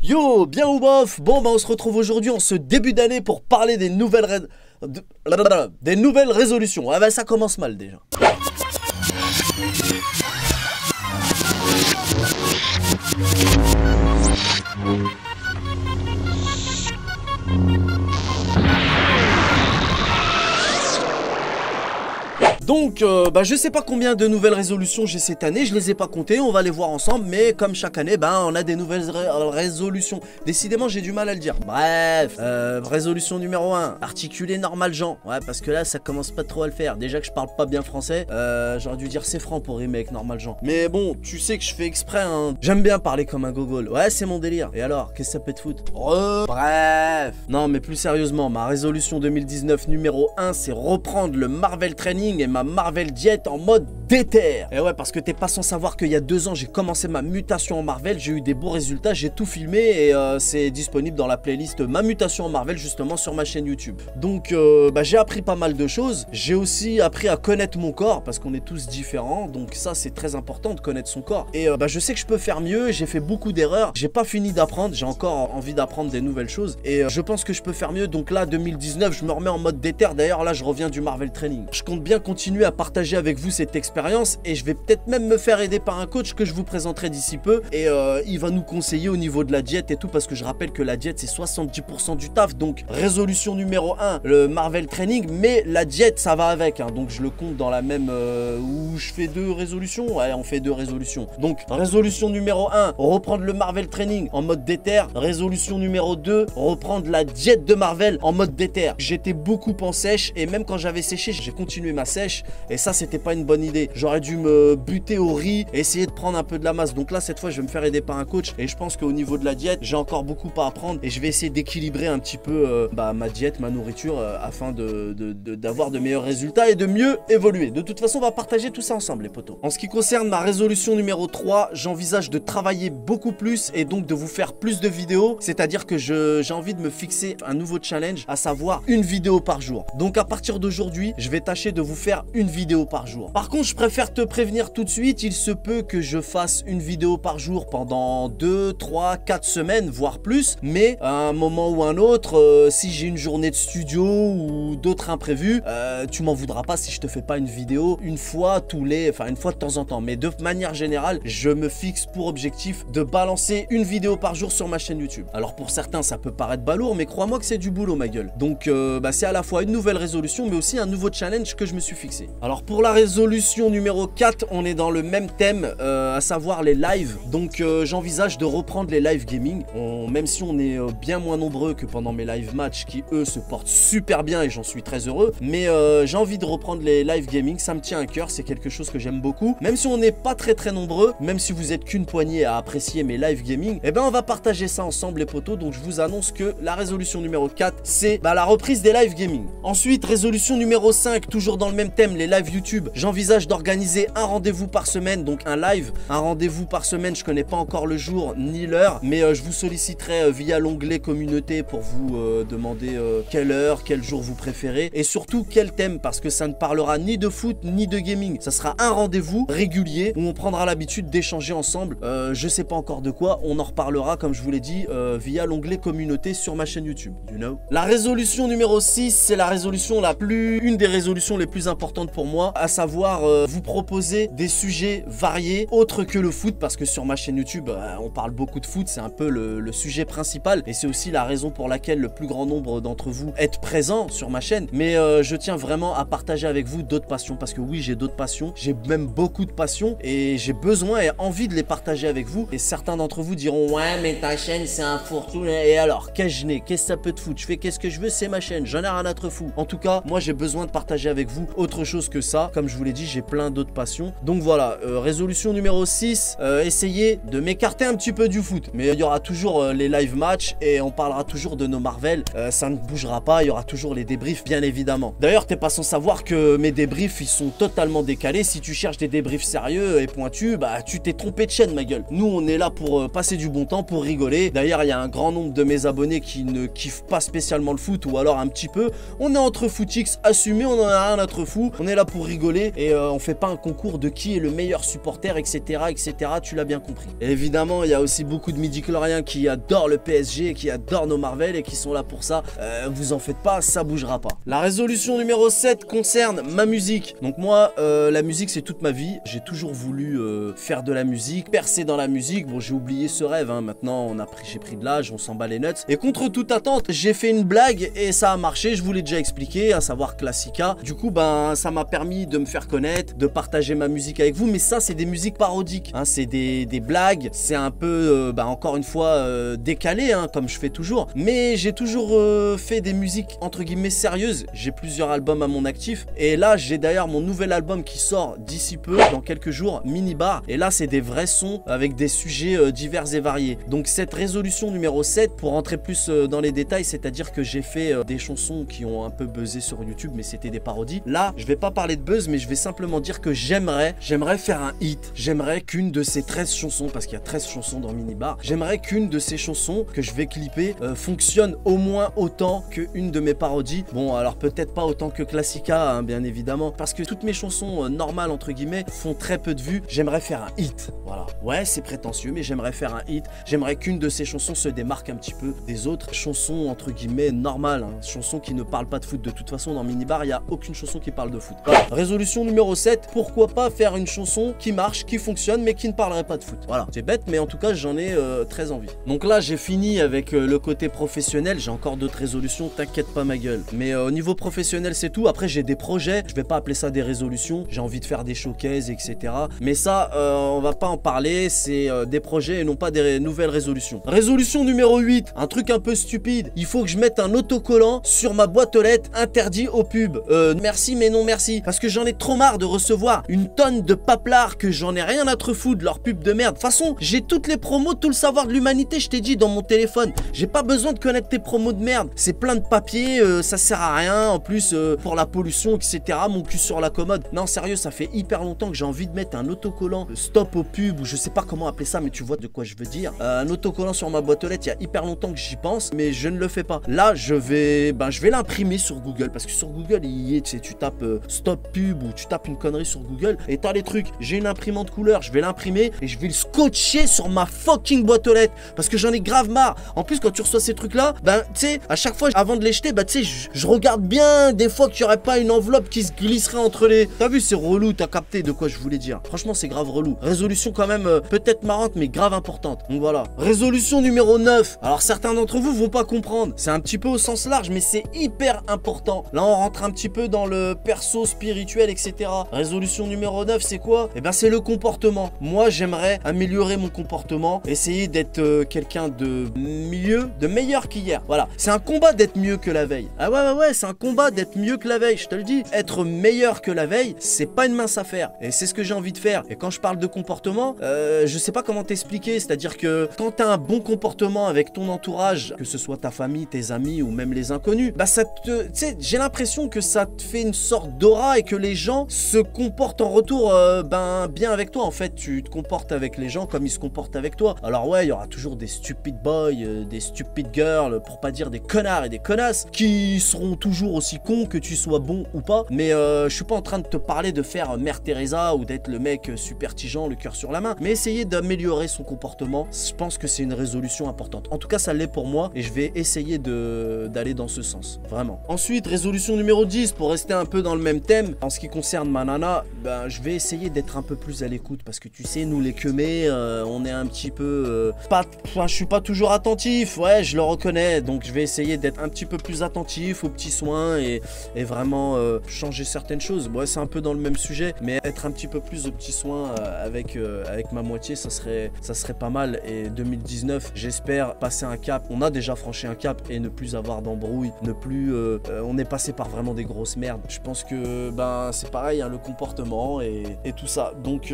Yo, bien ou bof? Bon bah on se retrouve aujourd'hui en ce début d'année pour parler des nouvelles résolutions. Ah bah ça commence mal déjà. Donc, je sais pas combien de nouvelles résolutions j'ai cette année, je les ai pas comptées, on va les voir ensemble, mais comme chaque année, on a des nouvelles résolutions. Décidément, j'ai du mal à le dire. Bref, résolution numéro 1, articuler normal Jean. Ouais, parce que là, ça commence pas trop à le faire. Déjà que je parle pas bien français, j'aurais dû dire c'est franc pour rimer avec normal Jean. Mais bon, tu sais que je fais exprès, hein. J'aime bien parler comme un gogol. Ouais, c'est mon délire. Et alors, qu'est-ce que ça peut te foutre? Bref. Non, mais plus sérieusement, ma résolution 2019 numéro 1, c'est reprendre le Marvel Training et ma Marvel Diet en mode déter. Et ouais, parce que t'es pas sans savoir qu'il y a 2 ans j'ai commencé ma mutation en Marvel, j'ai eu des beaux résultats, j'ai tout filmé et c'est disponible dans la playlist ma mutation en Marvel justement sur ma chaîne YouTube. Donc j'ai appris pas mal de choses, j'ai aussi appris à connaître mon corps parce qu'on est tous différents, donc ça c'est très important de connaître son corps. Et je sais que je peux faire mieux, j'ai fait beaucoup d'erreurs, j'ai pas fini d'apprendre, j'ai encore envie d'apprendre des nouvelles choses et je pense que je peux faire mieux. Donc là 2019 je me remets en mode déter, d'ailleurs là je reviens du Marvel Training. Je compte bien continuer à partager avec vous cette expérience et je vais peut-être même me faire aider par un coach que je vous présenterai d'ici peu et il va nous conseiller au niveau de la diète et tout, parce que je rappelle que la diète c'est 70% du taf. Donc résolution numéro 1, le Marvel Training, mais la diète ça va avec, hein. Donc je le compte dans la même où je fais 2 résolutions. Ouais, on fait 2 résolutions. Donc résolution numéro 1, reprendre le Marvel Training en mode déter. Résolution numéro 2, reprendre la diète de Marvel en mode déter. J'étais beaucoup en sèche et même quand j'avais séché, j'ai continué ma sèche. Et ça c'était pas une bonne idée, j'aurais dû me buter au riz et essayer de prendre un peu de la masse. Donc là cette fois je vais me faire aider par un coach et je pense qu'au niveau de la diète j'ai encore beaucoup à apprendre et je vais essayer d'équilibrer un petit peu ma diète, ma nourriture afin d'avoir de meilleurs résultats et de mieux évoluer. De toute façon on va partager tout ça ensemble les potos. En ce qui concerne ma résolution numéro 3, j'envisage de travailler beaucoup plus et donc de vous faire plus de vidéos, c'est à dire que j'ai envie de me fixer un nouveau challenge, à savoir une vidéo par jour. Donc à partir d'aujourd'hui je vais tâcher de vous faire une vidéo par jour. Par contre je préfère te prévenir tout de suite, il se peut que je fasse une vidéo par jour pendant 2, 3, 4 semaines voire plus, mais à un moment ou un autre si j'ai une journée de studio ou d'autres imprévus, tu m'en voudras pas si je te fais pas une vidéo une fois de temps en temps. Mais de manière générale je me fixe pour objectif de balancer une vidéo par jour sur ma chaîne YouTube. Alors pour certains ça peut paraître balourd, mais crois-moi que c'est du boulot ma gueule. Donc c'est à la fois une nouvelle résolution mais aussi un nouveau challenge que je me suis fixé. Alors pour la résolution numéro 4, on est dans le même thème, à savoir les lives. Donc j'envisage de reprendre les live gaming, même si on est bien moins nombreux que pendant mes live matchs qui eux se portent super bien et j'en suis très heureux. Mais j'ai envie de reprendre les live gaming, ça me tient à cœur, c'est quelque chose que j'aime beaucoup. Même si on n'est pas très nombreux, même si vous êtes qu'une poignée à apprécier mes live gaming, et on va partager ça ensemble les potos. Donc je vous annonce que la résolution numéro 4 c'est la reprise des live gaming. Ensuite résolution numéro 5, toujours dans le même thème, les live YouTube. J'envisage d'organiser un rendez-vous par semaine, donc un live, un rendez-vous par semaine. Je connais pas encore le jour ni l'heure, mais je vous solliciterai via l'onglet communauté pour vous demander quelle heure, quel jour vous préférez et surtout quel thème, parce que ça ne parlera ni de foot ni de gaming. Ça sera un rendez-vous régulier où on prendra l'habitude d'échanger ensemble. Je sais pas encore de quoi, on en reparlera comme je vous l'ai dit via l'onglet communauté sur ma chaîne YouTube. You know. La résolution numéro 6, c'est la résolution une des résolutions les plus importantes pour moi, à savoir vous proposer des sujets variés autres que le foot, parce que sur ma chaîne YouTube on parle beaucoup de foot, c'est un peu le sujet principal et c'est aussi la raison pour laquelle le plus grand nombre d'entre vous êtes présents sur ma chaîne. Mais je tiens vraiment à partager avec vous d'autres passions, parce que oui j'ai d'autres passions, j'ai même beaucoup de passions et j'ai besoin et envie de les partager avec vous. Et certains d'entre vous diront ouais mais ta chaîne c'est un fourre-tout, et alors qu'est-ce que je n'ai, qu'est-ce que ça peut te foutre, je fais qu'est-ce que je veux, c'est ma chaîne, j'en ai rien à te foutre. En tout cas moi j'ai besoin de partager avec vous autre chose que ça. Comme je vous l'ai dit, j'ai plein d'autres passions. Donc voilà, résolution numéro 6, essayez de m'écarter un petit peu du foot. Mais il y aura toujours les live matchs et on parlera toujours de nos Marvel. Ça ne bougera pas, il y aura toujours les débriefs bien évidemment. D'ailleurs, t'es pas sans savoir que mes débriefs, ils sont totalement décalés. Si tu cherches des débriefs sérieux et pointus, tu t'es trompé de chaîne ma gueule. Nous, on est là pour passer du bon temps, pour rigoler. D'ailleurs, il y a un grand nombre de mes abonnés qui ne kiffent pas spécialement le foot ou alors un petit peu. On est entre footix assumé, on en a rien à te fou. on est là pour rigoler et on fait pas un concours de qui est le meilleur supporter, etc., etc., tu l'as bien compris. Et évidemment, il y a aussi beaucoup de midi-chloriens qui adorent le PSG, qui adorent nos Marvel et qui sont là pour ça. Vous en faites pas, ça bougera pas. La résolution numéro 7 concerne ma musique. Donc moi, la musique, c'est toute ma vie. J'ai toujours voulu faire de la musique, percer dans la musique. Bon, j'ai oublié ce rêve, hein. Maintenant, j'ai pris de l'âge, on s'en bat les nuts. Et contre toute attente, j'ai fait une blague et ça a marché. Je vous l'ai déjà expliqué, à savoir Classica. Du coup, ben, ça m'a permis de me faire connaître, de partager ma musique avec vous. Mais ça, c'est des musiques parodiques, hein. C'est des blagues. C'est un peu, encore une fois, décalé, hein, comme je fais toujours. Mais j'ai toujours fait des musiques, entre guillemets, sérieuses. J'ai plusieurs albums à mon actif. Et là, j'ai d'ailleurs mon nouvel album qui sort d'ici peu, dans quelques jours, Minibar. Et là, c'est des vrais sons avec des sujets divers et variés. Donc, cette résolution numéro 7, pour rentrer plus dans les détails, c'est-à-dire que j'ai fait des chansons qui ont un peu buzzé sur YouTube, mais c'était des parodies. Là, je vais pas parler de buzz, mais je vais simplement dire que j'aimerais faire un hit. J'aimerais qu'une de ces 13 chansons, parce qu'il y a 13 chansons dans Minibar, j'aimerais qu'une de ces chansons que je vais clipper fonctionne au moins autant qu'une de mes parodies. Bon, alors peut-être pas autant que Classica, hein, bien évidemment, parce que toutes mes chansons normales, entre guillemets, font très peu de vues. J'aimerais faire un hit, voilà. Ouais, c'est prétentieux, mais j'aimerais faire un hit. J'aimerais qu'une de ces chansons se démarque un petit peu des autres chansons, entre guillemets, normales, hein. Chansons qui ne parlent pas de foot. De toute façon, dans Minibar, il n'y a aucune chanson qui parle de foot. Voilà. Résolution numéro 7, pourquoi pas faire une chanson qui marche, qui fonctionne, mais qui ne parlerait pas de foot. Voilà, c'est bête, mais en tout cas, j'en ai très envie. Donc là, j'ai fini avec le côté professionnel. J'ai encore d'autres résolutions, t'inquiète pas ma gueule. Mais au niveau professionnel, c'est tout. Après, j'ai des projets. Je vais pas appeler ça des résolutions. J'ai envie de faire des showcases, etc. Mais ça, on va pas en parler. C'est des projets et non pas des nouvelles résolutions. Résolution numéro 8, un truc un peu stupide. Il faut que je mette un autocollant sur ma boîte aux lettres interdit aux pubs. Merci, mais non merci. Parce que j'en ai trop marre de recevoir une tonne de paplards que j'en ai rien à te foutre de leurs pubs de merde. De toute façon, j'ai toutes les promos, tout le savoir de l'humanité, je t'ai dit, dans mon téléphone. J'ai pas besoin de connaître tes promos de merde. C'est plein de papiers, ça sert à rien. En plus, pour la pollution, etc. Mon cul sur la commode. Non, sérieux, ça fait hyper longtemps que j'ai envie de mettre un autocollant stop aux pubs, ou je sais pas comment appeler ça, mais tu vois de quoi je veux dire. Un autocollant sur ma boîte aux lettres, il y a hyper longtemps que j'y pense, mais je ne le fais pas. Là, je vais l'imprimer sur Google, parce que sur Google, il y est, tu tapes stop pub, ou tu tapes une connerie sur Google, et t'as les trucs. J'ai une imprimante couleur, je vais l'imprimer, et je vais le scotcher sur ma fucking boîte aux lettres, parce que j'en ai grave marre. En plus, quand tu reçois ces trucs-là, ben, tu sais, à chaque fois, avant de les jeter, ben, tu sais, je regarde bien, des fois, qu'il n'y aurait pas une enveloppe qui se glisserait entre les... T'as vu, c'est relou, t'as capté de quoi je voulais dire. Franchement, c'est grave relou. Résolution quand même, peut-être marrante, mais grave importante. Donc voilà. Résolution numéro 9. Alors, certains d'entre vous vont pas comprendre. C'est un petit peu au sens large, mais c'est hyper important. Là, on rentre un petit peu dans le perso, spirituel, etc. Résolution numéro 9, c'est quoi? Eh ben, c'est le comportement. Moi, j'aimerais améliorer mon comportement, essayer d'être quelqu'un de mieux, de meilleur qu'hier. Voilà. C'est un combat d'être mieux que la veille. Ah ouais, c'est un combat d'être mieux que la veille, je te le dis. Être meilleur que la veille, c'est pas une mince affaire. Et c'est ce que j'ai envie de faire. Et quand je parle de comportement, je sais pas comment t'expliquer. C'est-à-dire que quand t'as un bon comportement avec ton entourage, que ce soit ta famille, tes amis ou même les inconnus, bah ça te... Tu sais, j'ai l'impression que ça te fait une sorte d'aura et que les gens se comportent en retour bien avec toi. En fait, tu te comportes avec les gens comme ils se comportent avec toi. Alors ouais, il y aura toujours des stupid boys, des stupid girls, pour pas dire des connards et des connasses, qui seront toujours aussi cons que tu sois bon ou pas. Mais je suis pas en train de te parler de faire Mère Teresa ou d'être le mec super tigeant, le cœur sur la main, mais essayer d'améliorer son comportement. Je pense que c'est une résolution importante. En tout cas, ça l'est pour moi et je vais essayer d'aller dans ce sens, vraiment. Ensuite, résolution numéro 10, pour rester un peu dans le même thème, en ce qui concerne ma nana, ben, je vais essayer d'être un peu plus à l'écoute parce que tu sais, nous les queumés, on est un petit peu... je suis pas toujours attentif, ouais, je le reconnais, donc je vais essayer d'être un petit peu plus attentif aux petits soins et vraiment changer certaines choses. Ouais, c'est un peu dans le même sujet, mais être un petit peu plus aux petits soins avec ma moitié, ça serait pas mal. Et 2019, j'espère passer un cap. On a déjà franchi un cap et ne plus avoir d'embrouille, ne plus... on est passé par vraiment des grosses merdes. Je pense que ben c'est pareil, hein, le comportement et tout ça. Donc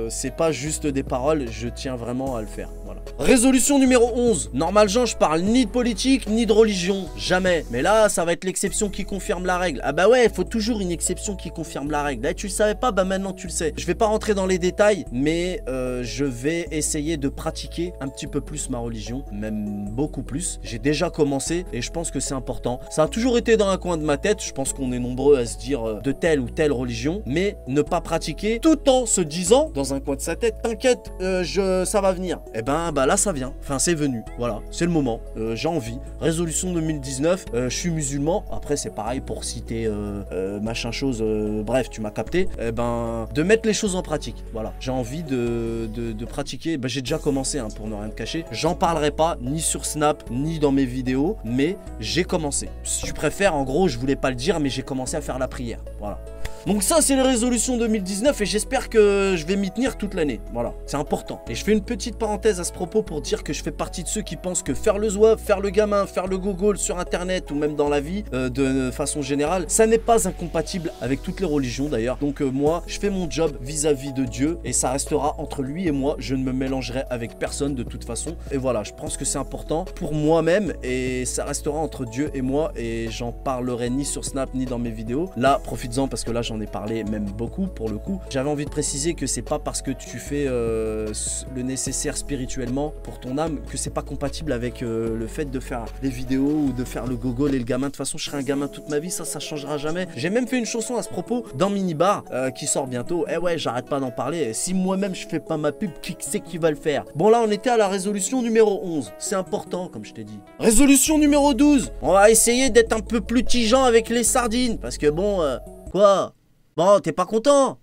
c'est pas juste des paroles, je tiens vraiment à le faire. Voilà. Résolution numéro 11. Normalement, je parle ni de politique, ni de religion. Jamais. Mais là, ça va être l'exception qui confirme la règle. Ah bah ouais, il faut toujours une exception qui confirme la règle. Là, tu le savais pas, bah maintenant tu le sais. Je vais pas rentrer dans les détails, mais je vais essayer de pratiquer un petit peu plus ma religion. Même beaucoup plus. J'ai déjà commencé et je pense que c'est important. Ça a toujours été dans un coin de ma tête. Je pense qu'on est nombreux à se dire de telle ou telle religion. Mais ne pas pratiquer tout en se disant dans un coin de sa tête, t'inquiète, ça va venir. Et ben bah là ça vient. Enfin c'est venu. Voilà, c'est le moment. J'ai envie. Résolution 2019. Je suis musulman. Après c'est pareil pour citer machin chose. Bref, tu m'as capté. Et ben de mettre les choses en pratique. Voilà. J'ai envie de pratiquer. Ben, j'ai déjà commencé hein, pour ne rien te cacher. J'en parlerai pas ni sur Snap ni dans mes vidéos, mais j'ai commencé. Si tu préfères, en gros, je voulais pas le dire, mais j'ai commencé à faire la prière. Voilà. Donc ça c'est les résolutions 2019 et j'espère que je vais m'y tenir toute l'année. Voilà, c'est important. Et je fais une petite parenthèse à ce propos pour dire que je fais partie de ceux qui pensent que faire le zouave, faire le gamin, faire le gogol sur internet ou même dans la vie de façon générale, ça n'est pas incompatible avec toutes les religions d'ailleurs. Donc moi, je fais mon job vis-à-vis de Dieu et ça restera entre lui et moi. Je ne me mélangerai avec personne de toute façon. Et voilà, je pense que c'est important pour moi-même et ça restera entre Dieu et moi et j'en parlerai ni sur Snap ni dans mes vidéos. Là, profites-en parce que là, j'en ai parlé même beaucoup pour le coup. J'avais envie de préciser que c'est pas parce que tu fais le nécessaire spirituellement pour ton âme que c'est pas compatible avec le fait de faire les vidéos ou de faire le gogol et le gamin. De toute façon, je serai un gamin toute ma vie, ça changera jamais. J'ai même fait une chanson à ce propos dans Minibar qui sort bientôt. Eh ouais, j'arrête pas d'en parler. Si moi-même je fais pas ma pub, qui c'est qui va le faire? Bon là, on était à la résolution numéro 11. C'est important, comme je t'ai dit. Résolution numéro 12. On va essayer d'être un peu plus tigeant avec les sardines. Parce que bon, quoi? Bon, t'es pas content?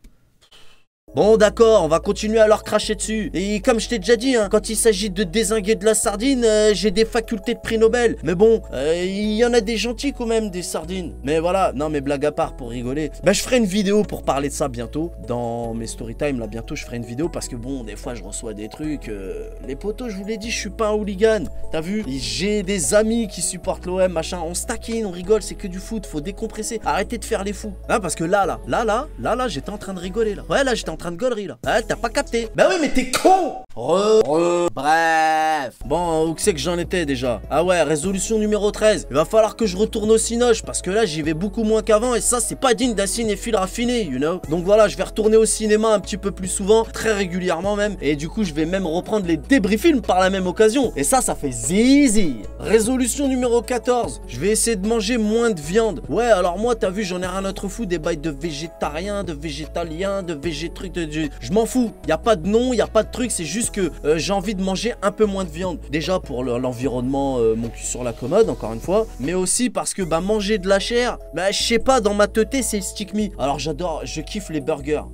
Bon d'accord, on va continuer à leur cracher dessus. Et comme je t'ai déjà dit, hein, quand il s'agit de dézinguer de la sardine, j'ai des facultés de prix Nobel. Mais bon, il y en a des gentils quand même, des sardines. Mais voilà, non mais blague à part pour rigoler. Bah je ferai une vidéo pour parler de ça bientôt. Dans mes storytime, là bientôt je ferai une vidéo parce que bon, des fois je reçois des trucs. Les potos, je vous l'ai dit, je suis pas un hooligan. T'as vu? J'ai des amis qui supportent l'OM, machin. On se taquine, on rigole, c'est que du foot, faut décompresser. Arrêtez de faire les fous. Hein, parce que là, j'étais en train de rigoler là. Ouais, là j'étais en train de gaulerie là. Ah, t'as pas capté. Bah oui, mais t'es con. Bref. Bon, où c'est que j'en étais déjà? Ah ouais, résolution numéro 13. Il va falloir que je retourne au cinoche parce que là, j'y vais beaucoup moins qu'avant et ça, c'est pas digne d'un cinéphile raffiné, you know. Donc voilà, je vais retourner au cinéma un petit peu plus souvent, très régulièrement même. Et du coup, je vais même reprendre les débris films par la même occasion. Et ça fait zizi. Résolution numéro 14. Je vais essayer de manger moins de viande. Ouais, alors moi, t'as vu, j'en ai rien à te foutre des bails de végétarien, de végétalien, de végétruc, je m'en fous. Y a pas de nom, y a pas de truc, c'est juste que j'ai envie de manger un peu moins de viande. Déjà pour l'environnement, mon cul sur la commode, encore une fois. Mais aussi parce que bah manger de la chair, bah je sais pas, dans ma teuté c'est stick me. Alors j'adore, je kiffe les burgers.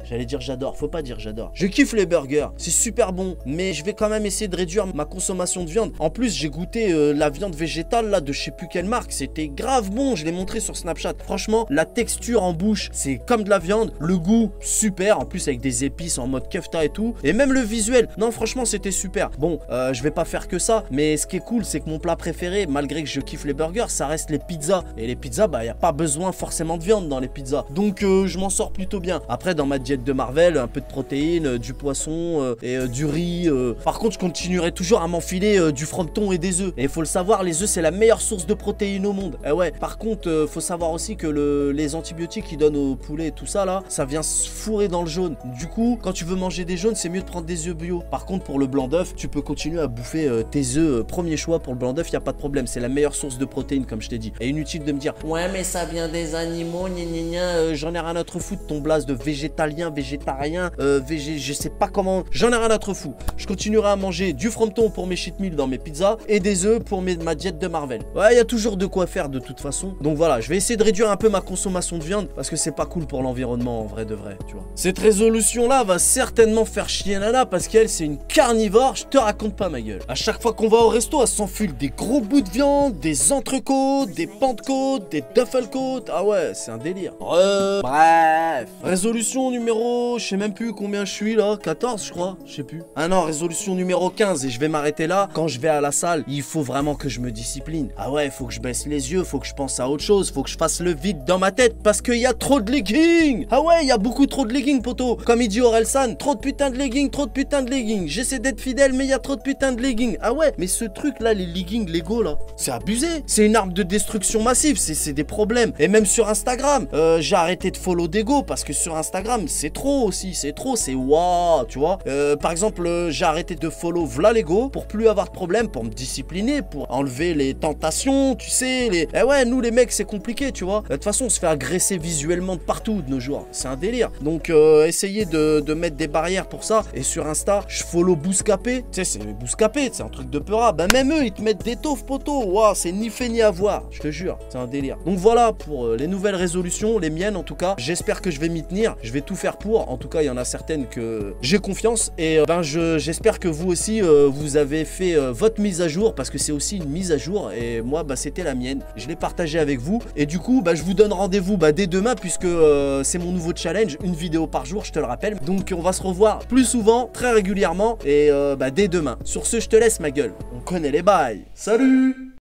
J'allais dire j'adore, faut pas dire j'adore. Je kiffe les burgers, c'est super bon. Mais je vais quand même essayer de réduire ma consommation de viande. En plus j'ai goûté la viande végétale là de je sais plus quelle marque. C'était grave bon, je l'ai montré sur Snapchat. Franchement, la texture en bouche, c'est comme de la viande. Le goût, super. En plus avec des épices en mode kefta et tout. Et même le visuel, non franchement c'était super. Bon, je vais pas faire que ça, mais ce qui est cool c'est que mon plat préféré, malgré que je kiffe les burgers, ça reste les pizzas. Et les pizzas, bah y a pas besoin forcément de viande dans les pizzas. Donc je m'en sors plutôt bien. Après dans ma diète de Marvel, un peu de protéines, du poisson et du riz. Par contre je continuerai toujours à m'enfiler du frometon et des œufs. Et il faut le savoir, les œufs c'est la meilleure source de protéines au monde. Et ouais, par contre faut savoir aussi que les antibiotiques qu'ils donnent au poulet et tout ça là, ça vient se fourrer dans le jaune. Du coup, quand tu veux manger des jaunes, c'est mieux de prendre des œufs bio. Par contre, pour le blanc d'œuf, tu peux continuer à bouffer tes œufs. Premier choix pour le blanc d'œuf, il n'y a pas de problème. C'est la meilleure source de protéines, comme je t'ai dit. Et inutile de me dire, ouais, mais ça vient des animaux, gna gna gna, j'en ai rien à te foutre, ton blase de végétalien, végétarien, je sais pas comment, j'en ai rien à te foutre. Je continuerai à manger du frometon pour mes cheat meals dans mes pizzas et des œufs pour ma diète de Marvel. Ouais, il y a toujours de quoi faire de toute façon. Donc voilà, je vais essayer de réduire un peu ma consommation de viande parce que c'est pas cool pour l'environnement en vrai de vrai, tu vois. Cette résolution là va certainement faire chier Nana parce qu'elle c'est une carnivore, je te raconte pas ma gueule. À chaque fois qu'on va au resto, elle s'enfile des gros bouts de viande, des entrecôtes, des pentecôtes, des duffelcoats. Ah ouais, c'est un délire. Bref. Résolution numéro, je sais même plus combien je suis là, 14 je crois, je sais plus. Ah non, résolution numéro 15 et je vais m'arrêter là. Quand je vais à la salle, il faut vraiment que je me discipline. Ah ouais, faut que je baisse les yeux, faut que je pense à autre chose, faut que je fasse le vide dans ma tête parce qu'il y a trop de leggings. Ah ouais, il y a beaucoup trop de leggings. poto. Comme il dit Orelsan, trop de putain de leggings, trop de putain de leggings. J'essaie d'être fidèle, mais il y a trop de putain de leggings. Ah ouais, mais ce truc là, les leggings Lego là, c'est abusé. C'est une arme de destruction massive, c'est des problèmes. Et même sur Instagram, j'ai arrêté de follow Dego parce que sur Instagram, c'est trop aussi, c'est trop, c'est waouh, tu vois. Par exemple, j'ai arrêté de follow Vla Lego pour plus avoir de problème, pour me discipliner, pour enlever les tentations, tu sais. Eh ouais, nous les mecs, c'est compliqué, tu vois. De toute façon, on se fait agresser visuellement de partout de nos jours. C'est un délire. Donc, essayez de mettre des barrières pour ça. Et sur Insta, je follow Bouscapé. Tu sais, c'est Bouscapé, c'est un truc de peura. Ben, même eux, ils te mettent des taufs, poteaux. Waouh, c'est ni fait ni à voir. Je te jure, c'est un délire. Donc, voilà pour les nouvelles résolutions, les miennes en tout cas. J'espère que je vais m'y tenir. Je vais tout faire pour. En tout cas, il y en a certaines que j'ai confiance. Et ben, j'espère que vous aussi, vous avez fait votre mise à jour parce que c'est aussi une mise à jour. Et moi, bah, c'était la mienne. Je l'ai partagé avec vous. Et du coup, bah, je vous donne rendez-vous dès demain puisque c'est mon nouveau challenge. Une vidéo par jour, je te le rappelle. Donc, on va se revoir plus souvent, très régulièrement. Et dès demain. Sur ce, je te laisse ma gueule. On connaît les bails. Salut!